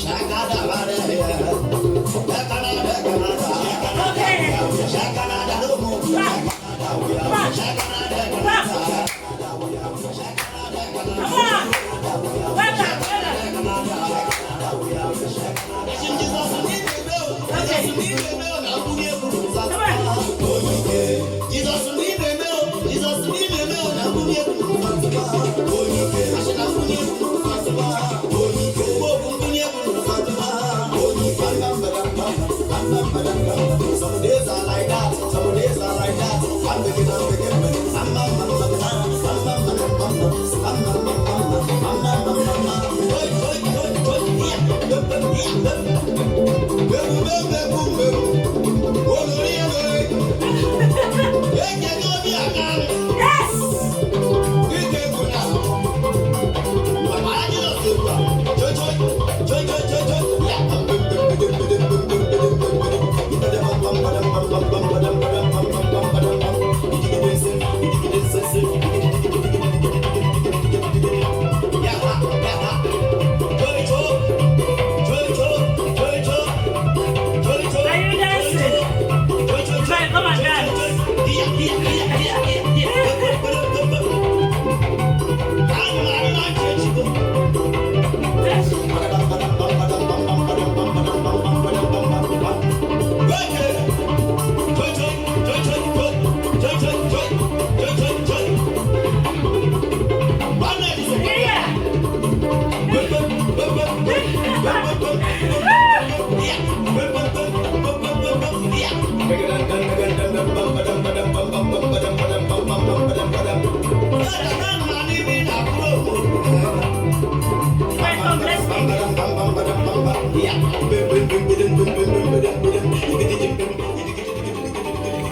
Shaka da ba da ya, Some days are like that, some days are like that. I'm picking up.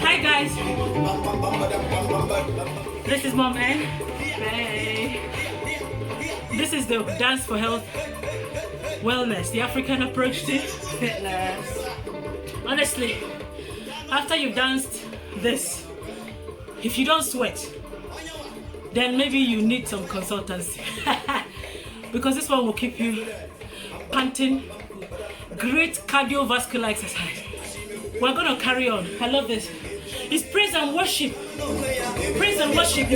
Hi guys, this is Mom N. Hey. This is the Dance for Health Wellness, the African approach to fitness. Honestly, after you've danced this, if you don't sweat, then maybe you need some consultancy because this one will keep you panting. Great cardiovascular exercise. We're gonna carry on. I love this. It's praise and worship. Praise and worship.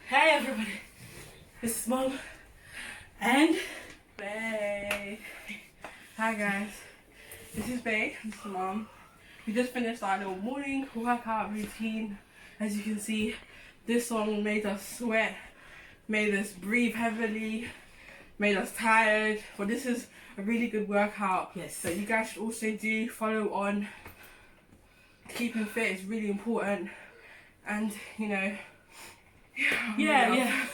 Hey everybody, this is Mom and Bae. Hi guys, this is Bae, this is Mom. We just finished our little morning workout routine. As you can see, this song made us sweat, made us breathe heavily, made us tired. But this is a really good workout. Yes. That you guys should also do. Follow on. Keeping fit is really important, and you know. Yeah.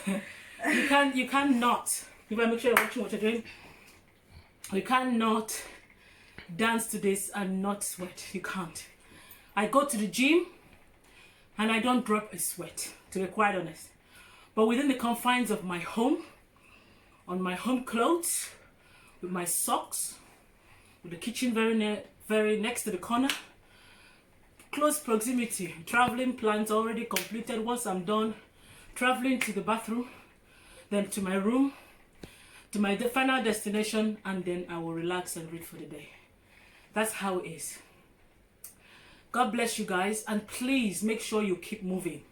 You cannot. You better make sure you're watching what you're doing. You cannot dance to this and not sweat. You can't. I go to the gym and I don't drop a sweat, to be quite honest. But within the confines of my home, on my home clothes, with my socks, with the kitchen very next to the corner, close proximity, traveling plans already completed. Once I'm done traveling to the bathroom, then to my room, to my final destination, and then I will relax and read for the day. That's how it is. God bless you guys, and please make sure you keep moving.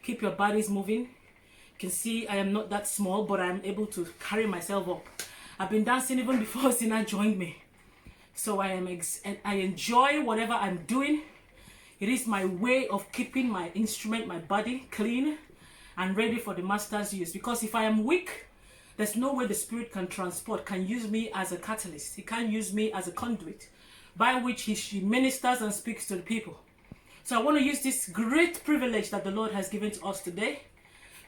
Keep your bodies moving. You can see I am not that small, but I'm able to carry myself up. I've been dancing even before Sina joined me. So I enjoy whatever I'm doing. It is my way of keeping my instrument, my body clean and ready for the master's use. Because if I am weak, there's no way the Spirit can use me as a catalyst. He can't use me as a conduit by which he ministers and speaks to the people. So I want to use this great privilege that the Lord has given to us today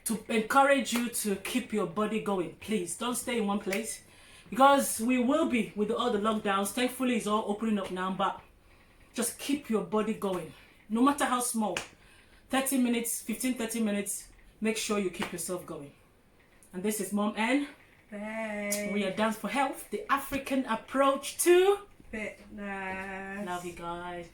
to encourage you to keep your body going. Please don't stay in one place, because we will be with all the lockdowns. Thankfully, it's all opening up now, but just keep your body going. No matter how small, 30 minutes, 30 minutes, make sure you keep yourself going. And this is Mom N. Bye. We are Dance for Health, the African approach to Fitness. Love you guys.